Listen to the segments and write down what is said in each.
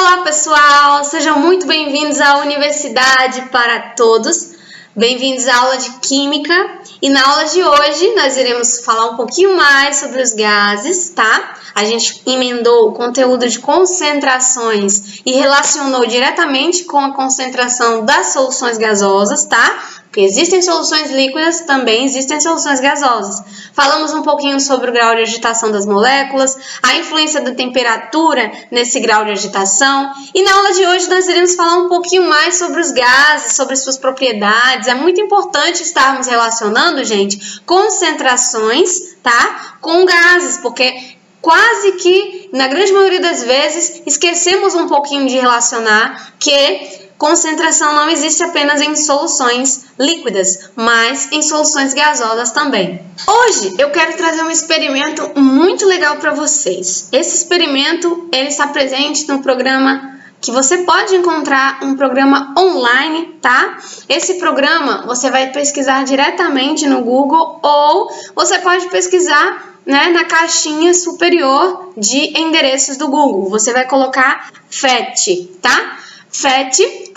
Olá pessoal, sejam muito bem-vindos à Universidade para Todos. Bem-vindos à aula de Química e na aula de hoje nós iremos falar um pouquinho mais sobre os gases, tá? A gente emendou o conteúdo de concentrações e relacionou diretamente com a concentração das soluções gasosas, tá? Porque existem soluções líquidas, também existem soluções gasosas. Falamos um pouquinho sobre o grau de agitação das moléculas, a influência da temperatura nesse grau de agitação. E na aula de hoje nós iremos falar um pouquinho mais sobre os gases, sobre suas propriedades. É muito importante estarmos relacionando, gente, concentrações, tá? Com gases, porque quase que, na grande maioria das vezes, esquecemos um pouquinho de relacionar que concentração não existe apenas em soluções líquidas, mas em soluções gasosas também. Hoje eu quero trazer um experimento muito legal para vocês. Esse experimento ele está presente no programa que você pode encontrar, um programa online, tá? Esse programa você vai pesquisar diretamente no Google ou você pode pesquisar, né, na caixinha superior de endereços do Google. Você vai colocar PHET, tá? PHET,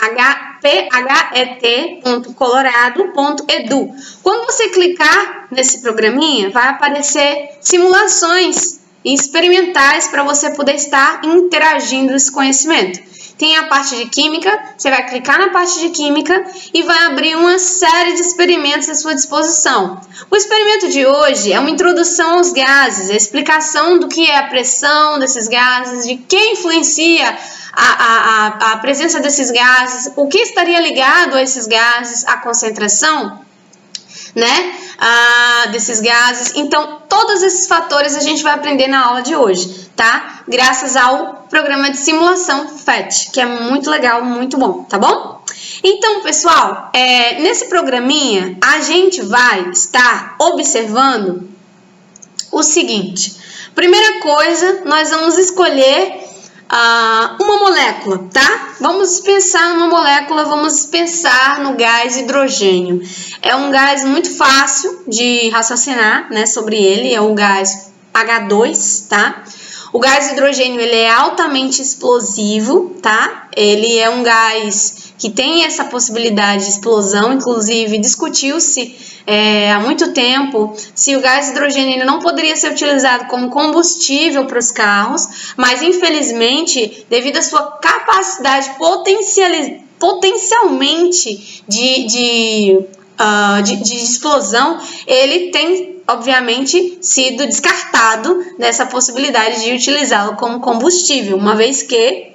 phet.colorado.edu. Quando você clicar nesse programinha, vai aparecer simulações experimentais para você poder estar interagindo esse conhecimento. Tem a parte de química, você vai clicar na parte de química e vai abrir uma série de experimentos à sua disposição. O experimento de hoje é uma introdução aos gases, a explicação do que é a pressão desses gases, de que influencia a presença desses gases, o que estaria ligado a esses gases, a concentração, né, desses gases. Então, todos esses fatores a gente vai aprender na aula de hoje, tá? Graças ao programa de simulação PHET, que é muito legal, muito bom, tá bom? Então, pessoal, nesse programinha, a gente vai estar observando o seguinte. Primeira coisa, nós vamos escolher uma molécula, tá? Vamos pensar numa molécula, vamos pensar no gás hidrogênio. É um gás muito fácil de raciocinar, né, sobre ele, é o gás H2, tá? O gás hidrogênio, ele é altamente explosivo, tá? Ele é um gás que tem essa possibilidade de explosão, inclusive discutiu-se há muito tempo se o gás hidrogênio ele não poderia ser utilizado como combustível para os carros, mas infelizmente, devido à sua capacidade potencialmente de explosão, ele tem obviamente sido descartado dessa possibilidade de utilizá-lo como combustível, uma vez que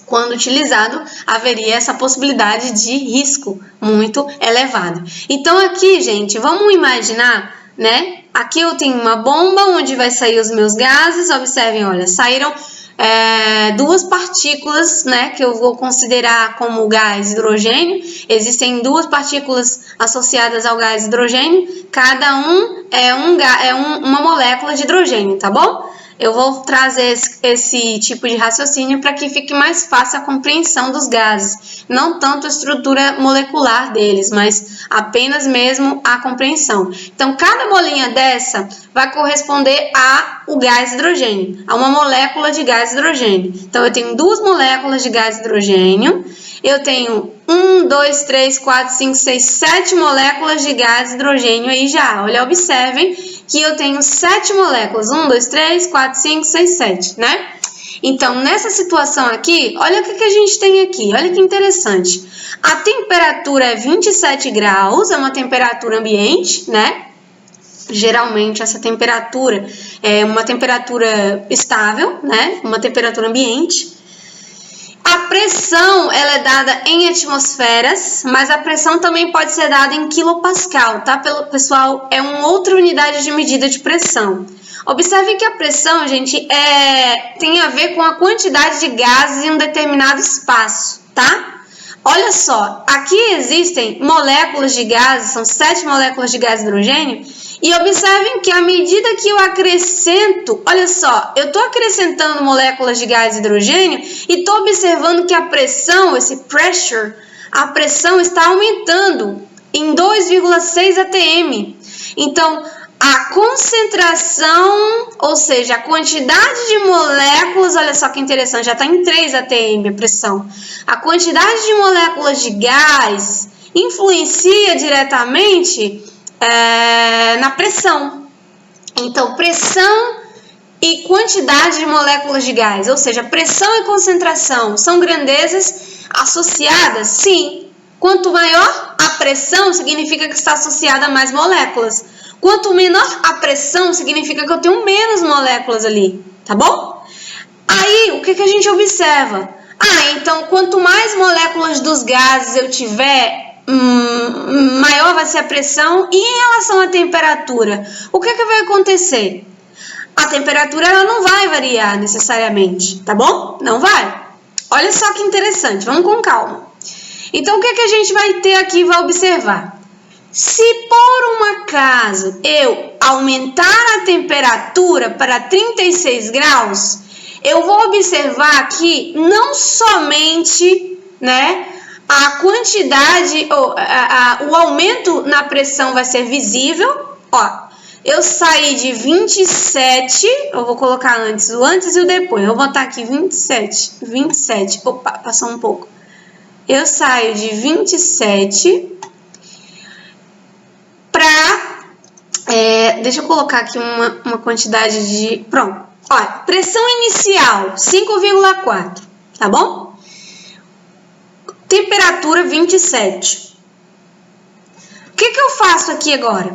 quando utilizado, haveria essa possibilidade de risco muito elevado. Então aqui, gente, vamos imaginar, né? Aqui eu tenho uma bomba onde vai sair os meus gases. Observem, olha, saíram duas partículas, né, que eu vou considerar como gás hidrogênio. Existem duas partículas associadas ao gás hidrogênio. Cada um é uma molécula de hidrogênio, tá bom? Eu vou trazer esse tipo de raciocínio para que fique mais fácil a compreensão dos gases. Não tanto a estrutura molecular deles, mas apenas mesmo a compreensão. Então, cada bolinha dessa vai corresponder ao gás hidrogênio, a uma molécula de gás hidrogênio. Então, eu tenho duas moléculas de gás hidrogênio. Eu tenho 1, 2, 3, 4, 5, 6, 7 moléculas de gás hidrogênio aí já. Olha, observem que eu tenho 7 moléculas. 1, 2, 3, 4, 5, 6, 7, né? Então, nessa situação aqui, olha o que a gente tem aqui. Olha que interessante. A temperatura é 27 graus, é uma temperatura ambiente, né? Geralmente, essa temperatura é uma temperatura estável, né? Uma temperatura ambiente. A pressão, ela é dada em atmosferas, mas a pressão também pode ser dada em quilopascal, tá? Pessoal, é uma outra unidade de medida de pressão. Observe que a pressão, gente, tem a ver com a quantidade de gases em um determinado espaço, tá? Olha só, aqui existem moléculas de gases, são 7 moléculas de gás hidrogênio, e observem que à medida que eu acrescento, olha só, eu estou acrescentando moléculas de gás hidrogênio e estou observando que a pressão, esse pressure, a pressão está aumentando em 2,6 atm. Então, a concentração, ou seja, a quantidade de moléculas, olha só que interessante, já está em 3 atm a pressão. A quantidade de moléculas de gás influencia diretamente na pressão. Então, pressão e quantidade de moléculas de gás, ou seja, pressão e concentração são grandezas associadas? Sim. Quanto maior a pressão, significa que está associada a mais moléculas. Quanto menor a pressão, significa que eu tenho menos moléculas ali, tá bom? Aí, o que a gente observa? Então, quanto mais moléculas dos gases eu tiver, maior vai ser a pressão. E em relação à temperatura, o que vai acontecer? A temperatura ela não vai variar necessariamente, tá bom? Não vai. Olha só que interessante, vamos com calma. Então, o que a gente vai ter aqui e vai observar? Se por um acaso eu aumentar a temperatura para 36 graus, eu vou observar aqui não somente, né, a quantidade, o aumento na pressão vai ser visível. Ó, eu saí de 27, eu vou colocar antes, o antes e o depois. Eu vou botar aqui 27. Opa, passou um pouco. Eu saio de 27 para... deixa eu colocar aqui uma quantidade de... Pronto. Olha, pressão inicial, 5,4, tá bom? Temperatura 27. O que eu faço aqui agora?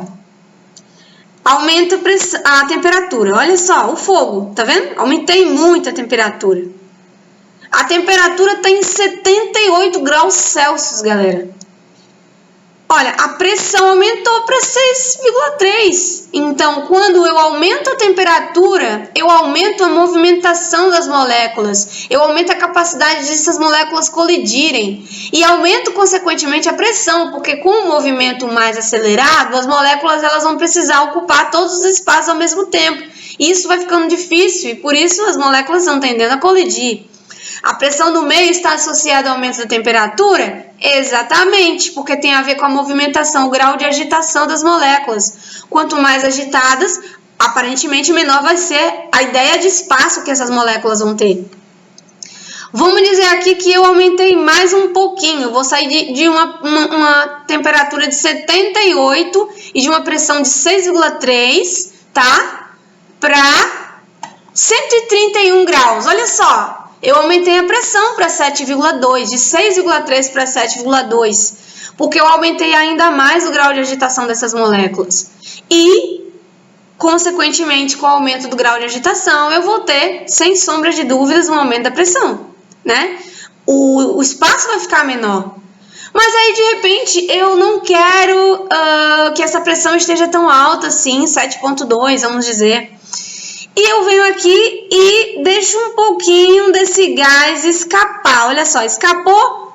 Aumento a temperatura. Olha só, o fogo, tá vendo? Aumentei muito a temperatura. A temperatura está em 78 graus Celsius, galera. Olha, a pressão aumentou para 6,3. Então, quando eu aumento a temperatura, eu aumento a movimentação das moléculas. Eu aumento a capacidade dessas moléculas colidirem. E aumento, consequentemente, a pressão, porque com o movimento mais acelerado, as moléculas elas vão precisar ocupar todos os espaços ao mesmo tempo. E isso vai ficando difícil e, por isso, as moléculas estão tendendo a colidir. A pressão no meio está associada ao aumento da temperatura? Exatamente, porque tem a ver com a movimentação, o grau de agitação das moléculas. Quanto mais agitadas, aparentemente menor vai ser a ideia de espaço que essas moléculas vão ter. Vamos dizer aqui que eu aumentei mais um pouquinho, vou sair de uma temperatura de 78 e de uma pressão de 6,3, tá? Para 131 graus, olha só. Eu aumentei a pressão para 7,2, de 6,3 para 7,2, porque eu aumentei ainda mais o grau de agitação dessas moléculas. E, consequentemente, com o aumento do grau de agitação, eu vou ter, sem sombra de dúvidas, um aumento da pressão, né? O espaço vai ficar menor. Mas aí, de repente, eu não quero que essa pressão esteja tão alta assim, 7,2, vamos dizer. E eu venho aqui e deixo um pouquinho desse gás escapar. Olha só, escapou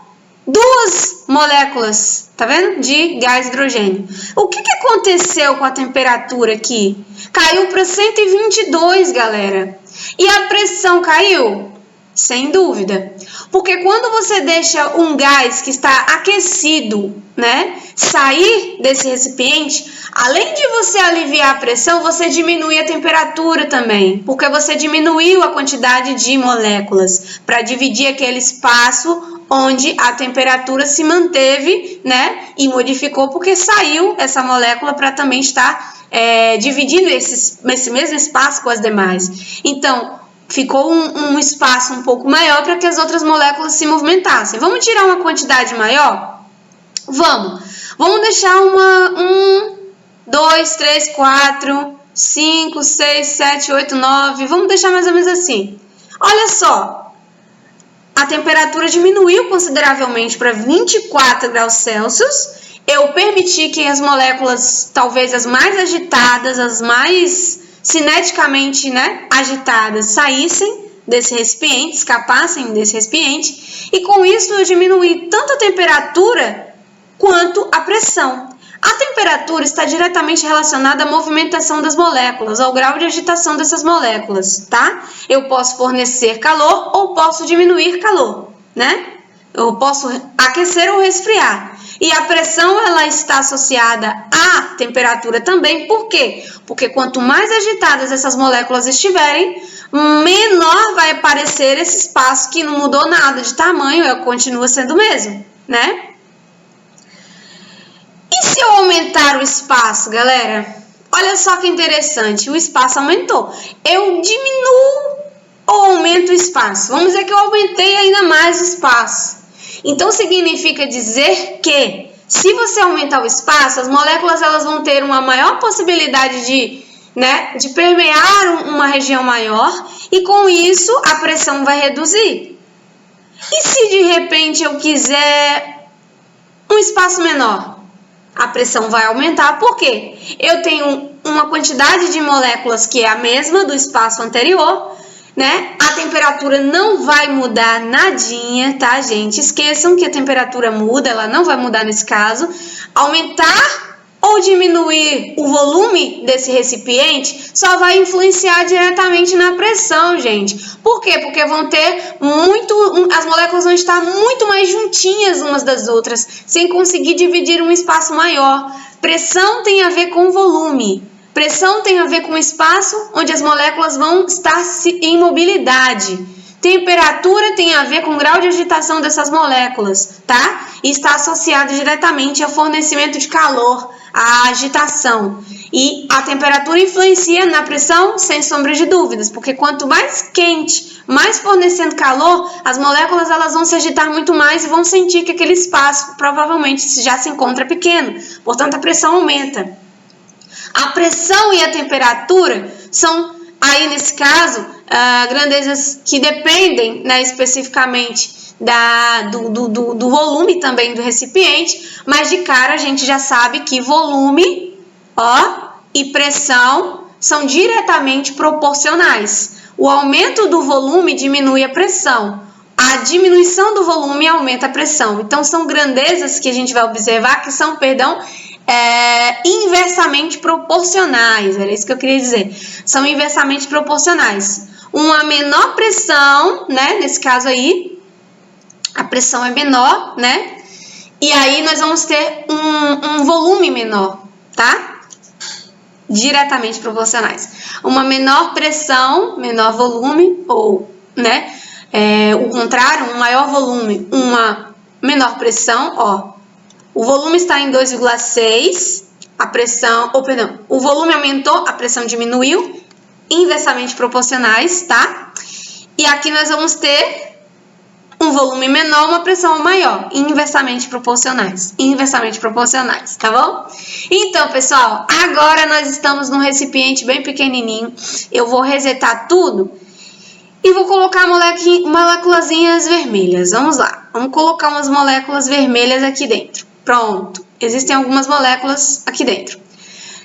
2 moléculas, tá vendo? De gás hidrogênio. O que aconteceu com a temperatura aqui? Caiu para 122, galera. E a pressão caiu? Sem dúvida. Porque quando você deixa um gás que está aquecido, né, sair desse recipiente, além de você aliviar a pressão, você diminui a temperatura também, porque você diminuiu a quantidade de moléculas para dividir aquele espaço onde a temperatura se manteve, né, e modificou porque saiu essa molécula para também estar dividindo esse mesmo espaço com as demais. Então, ficou um espaço um pouco maior para que as outras moléculas se movimentassem. Vamos tirar uma quantidade maior? Vamos deixar 1, 2, 3, 4, 5, 6, 7, 8, 9. Vamos deixar mais ou menos assim. Olha só, a temperatura diminuiu consideravelmente para 24 graus Celsius. Eu permiti que as moléculas, talvez as mais agitadas, as mais cineticamente, né, agitadas, saíssem desse recipiente, escapassem desse recipiente, e com isso eu diminuí tanto a temperatura quanto a pressão. A temperatura está diretamente relacionada à movimentação das moléculas, ao grau de agitação dessas moléculas, tá? Eu posso fornecer calor ou posso diminuir calor, né? Eu posso aquecer ou resfriar. E a pressão ela está associada à temperatura também. Por quê? Porque quanto mais agitadas essas moléculas estiverem, menor vai parecer esse espaço que não mudou nada de tamanho, continua sendo o mesmo, né? E se eu aumentar o espaço, galera? Olha só que interessante, o espaço aumentou. Eu diminuo ou aumento o espaço? Vamos dizer que eu aumentei ainda mais o espaço. Então, significa dizer que, se você aumentar o espaço, as moléculas elas vão ter uma maior possibilidade de permear uma região maior e, com isso, a pressão vai reduzir. E se, de repente, eu quiser um espaço menor? A pressão vai aumentar, por quê? Eu tenho uma quantidade de moléculas que é a mesma do espaço anterior, né? A temperatura não vai mudar nadinha, tá, gente? Esqueçam que a temperatura muda, ela não vai mudar nesse caso. Aumentar ou diminuir o volume desse recipiente só vai influenciar diretamente na pressão, gente. Por quê? Porque vão ter as moléculas vão estar muito mais juntinhas umas das outras, sem conseguir dividir um espaço maior. Pressão tem a ver com volume. Pressão tem a ver com o espaço onde as moléculas vão estar em mobilidade. Temperatura tem a ver com o grau de agitação dessas moléculas, tá? E está associado diretamente ao fornecimento de calor, à agitação. E a temperatura influencia na pressão, sem sombra de dúvidas, porque quanto mais quente, mais fornecendo calor, as moléculas elas vão se agitar muito mais e vão sentir que aquele espaço provavelmente já se encontra pequeno. Portanto, a pressão aumenta. A pressão e a temperatura são, aí nesse caso, grandezas que dependem, né, especificamente do volume também do recipiente, mas de cara a gente já sabe que volume, e pressão são diretamente proporcionais. O aumento do volume diminui a pressão. A diminuição do volume aumenta a pressão. Então, são grandezas que a gente vai observar que são, inversamente proporcionais. Era isso que eu queria dizer. São inversamente proporcionais. Uma menor pressão, né? Nesse caso aí, a pressão é menor, né? E aí nós vamos ter um volume menor, tá? Diretamente proporcionais. Uma menor pressão, menor volume, ou, né? O contrário, um maior volume, uma menor pressão, O volume está em 2,6, a pressão, o volume aumentou, a pressão diminuiu, inversamente proporcionais, tá? E aqui nós vamos ter um volume menor, uma pressão maior, inversamente proporcionais, tá bom? Então, pessoal, agora nós estamos num recipiente bem pequenininho, eu vou resetar tudo e vou colocar moléculazinhas vermelhas, vamos lá, vamos colocar umas moléculas vermelhas aqui dentro. Pronto, existem algumas moléculas aqui dentro.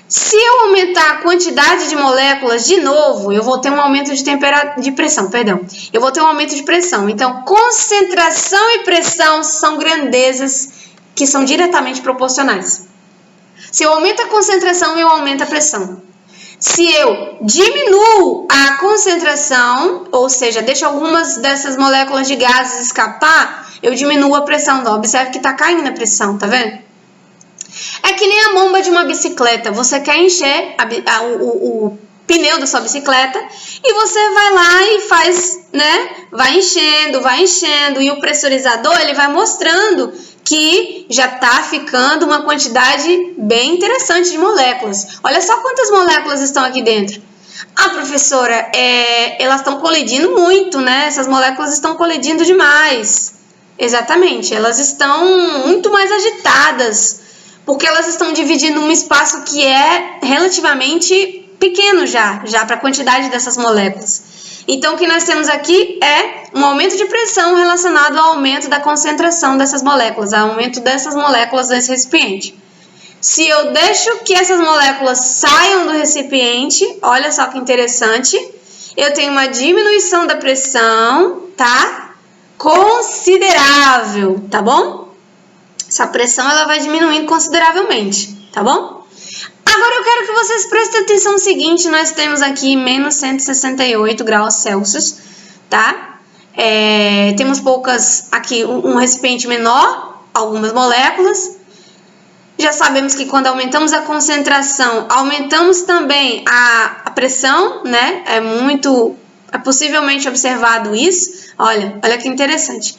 Se eu aumentar a quantidade de moléculas de novo, eu vou ter um aumento de pressão. Eu vou ter um aumento de pressão. Então, concentração e pressão são grandezas que são diretamente proporcionais. Se eu aumento a concentração, eu aumento a pressão. Se eu diminuo a concentração, ou seja, deixo algumas dessas moléculas de gases escapar, eu diminuo a pressão. Observe que está caindo a pressão, tá vendo? É que nem a bomba de uma bicicleta. Você quer encher o pneu da sua bicicleta e você vai lá e faz, né? Vai enchendo. E o pressurizador, ele vai mostrando que já está ficando uma quantidade bem interessante de moléculas. Olha só quantas moléculas estão aqui dentro. Ah, professora, elas estão colidindo muito, né? Essas moléculas estão colidindo demais. Exatamente, elas estão muito mais agitadas, porque elas estão dividindo um espaço que é relativamente pequeno já para a quantidade dessas moléculas. Então, o que nós temos aqui é um aumento de pressão relacionado ao aumento da concentração dessas moléculas, ao aumento dessas moléculas nesse recipiente. Se eu deixo que essas moléculas saiam do recipiente, olha só que interessante, eu tenho uma diminuição da pressão, tá? Considerável, tá bom? Essa pressão ela vai diminuindo consideravelmente, tá bom? Agora eu quero que vocês prestem atenção no seguinte, nós temos aqui menos 168 graus Celsius, tá? Temos poucas, aqui um recipiente menor, algumas moléculas, Já sabemos que quando aumentamos a concentração, aumentamos também a pressão, né? É possivelmente observado isso. Olha que interessante.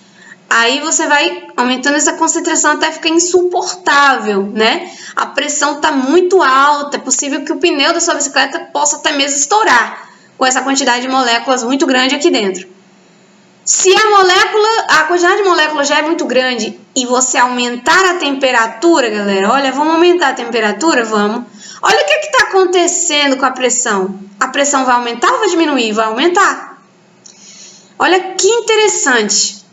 Aí você vai aumentando essa concentração até ficar insuportável, né? A pressão está muito alta, é possível que o pneu da sua bicicleta possa até mesmo estourar com essa quantidade de moléculas muito grande aqui dentro. Se a quantidade de moléculas já é muito grande e você aumentar a temperatura, galera, olha, vamos aumentar a temperatura? Vamos. Olha o que está acontecendo com a pressão. A pressão vai aumentar ou vai diminuir? Vai aumentar. Olha que interessante.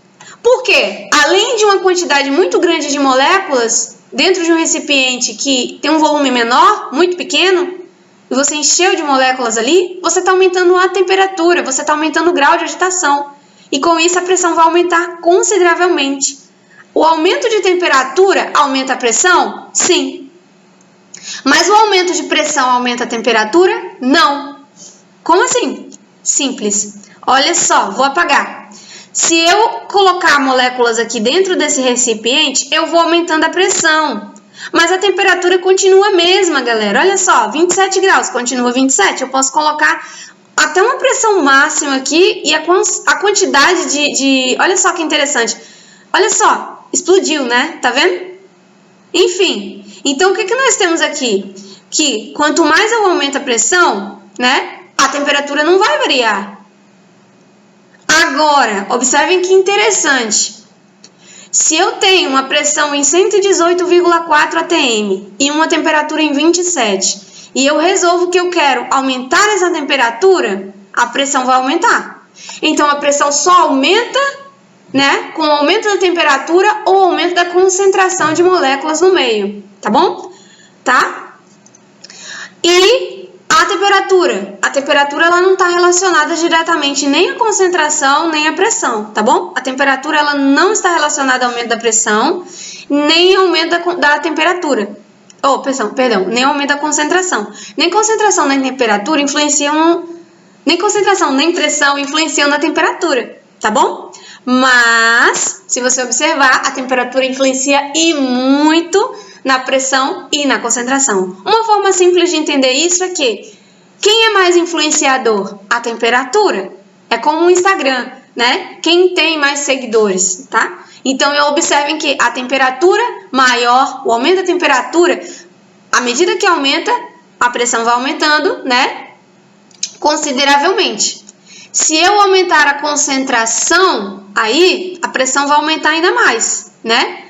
Por quê? Além de uma quantidade muito grande de moléculas dentro de um recipiente que tem um volume menor, muito pequeno, e você encheu de moléculas ali, você está aumentando a temperatura, você está aumentando o grau de agitação. E com isso a pressão vai aumentar consideravelmente. O aumento de temperatura aumenta a pressão? Sim. Mas o aumento de pressão aumenta a temperatura? Não. Como assim? Simples. Olha só, vou apagar. Se eu colocar moléculas aqui dentro desse recipiente, eu vou aumentando a pressão. Mas a temperatura continua a mesma, galera. Olha só, 27 graus, continua 27. Eu posso colocar até uma pressão máxima aqui e a quantidade de... Olha só que interessante. Olha só, explodiu, né? Tá vendo? Enfim, então o que nós temos aqui? Que quanto mais eu aumento a pressão, né? A temperatura não vai variar. Agora, observem que interessante. Se eu tenho uma pressão em 118,4 atm e uma temperatura em 27, e eu resolvo que eu quero aumentar essa temperatura, a pressão vai aumentar. Então, a pressão só aumenta, né, com o aumento da temperatura ou aumento da concentração de moléculas no meio, tá bom? Tá? E a temperatura ela não está relacionada diretamente nem à concentração, nem à pressão, tá bom? A temperatura ela não está relacionada ao aumento da pressão, nem ao aumento da temperatura. Nem aumento da concentração. Nem concentração nem temperatura influenciam. Nem concentração nem pressão influenciam na temperatura, tá bom? Mas, se você observar, a temperatura influencia e muito na pressão e na concentração. Uma forma simples de entender isso é que quem é mais influenciador? A temperatura. É como o Instagram, né? Quem tem mais seguidores, tá? Então, observem que a temperatura maior, o aumento da temperatura, à medida que aumenta, a pressão vai aumentando, né? Consideravelmente. Se eu aumentar a concentração, aí a pressão vai aumentar ainda mais, né?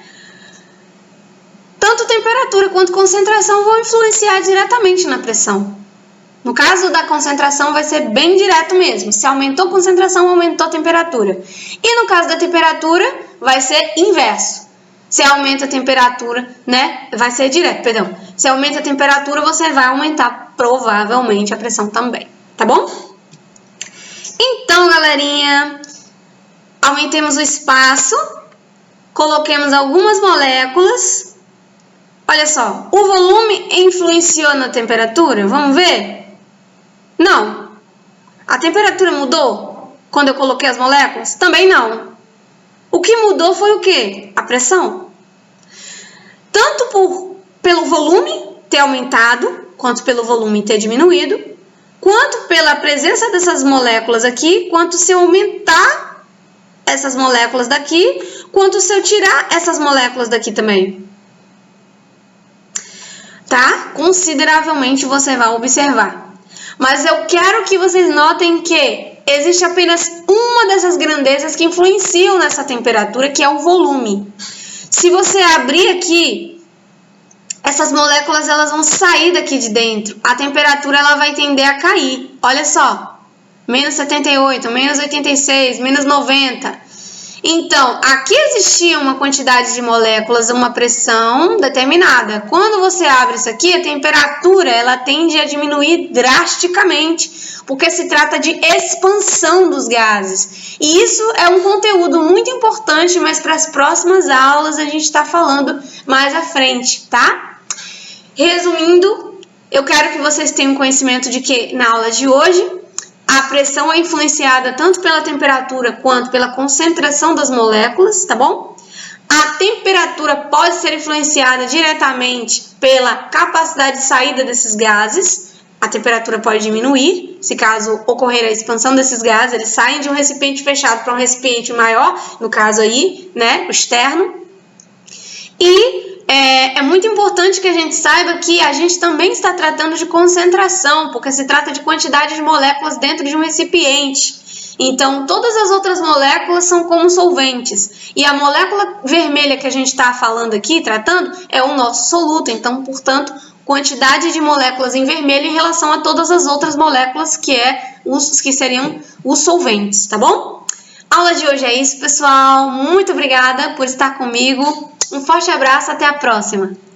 Tanto temperatura quanto concentração vão influenciar diretamente na pressão. No caso da concentração vai ser bem direto mesmo. Se aumentou a concentração, aumentou a temperatura. E no caso da temperatura, vai ser inverso. Se aumenta a temperatura, né? Vai ser direto, perdão. Se aumenta a temperatura, você vai aumentar provavelmente a pressão também, tá bom? Então, galerinha, aumentemos o espaço, coloquemos algumas moléculas. Olha só, o volume influenciou na temperatura? Vamos ver? Não. A temperatura mudou quando eu coloquei as moléculas? Também não. O que mudou foi o quê? A pressão. Tanto pelo volume ter aumentado, quanto pelo volume ter diminuído, quanto pela presença dessas moléculas aqui, quanto se eu aumentar essas moléculas daqui, quanto se eu tirar essas moléculas daqui também. Tá? Consideravelmente você vai observar. Mas eu quero que vocês notem que existe apenas uma dessas grandezas que influenciam nessa temperatura, que é o volume. Se você abrir aqui, essas moléculas elas vão sair daqui de dentro. A temperatura ela vai tender a cair. Olha só, menos 78, menos 86, menos 90. Então, aqui existia uma quantidade de moléculas, uma pressão determinada. Quando você abre isso aqui, a temperatura ela tende a diminuir drasticamente, porque se trata de expansão dos gases. E isso é um conteúdo muito importante, mas para as próximas aulas a gente está falando mais à frente, tá? Resumindo, eu quero que vocês tenham conhecimento de que na aula de hoje, a pressão é influenciada tanto pela temperatura quanto pela concentração das moléculas, tá bom? A temperatura pode ser influenciada diretamente pela capacidade de saída desses gases. A temperatura pode diminuir, se caso ocorrer a expansão desses gases, eles saem de um recipiente fechado para um recipiente maior, no caso aí, né, o externo. E é muito importante que a gente saiba que a gente também está tratando de concentração, porque se trata de quantidade de moléculas dentro de um recipiente. Então, todas as outras moléculas são como solventes. E a molécula vermelha que a gente está falando aqui, tratando, é o nosso soluto. Então, portanto, quantidade de moléculas em vermelho em relação a todas as outras moléculas que seriam os solventes, tá bom? A aula de hoje é isso, pessoal. Muito obrigada por estar comigo. Um forte abraço, até a próxima!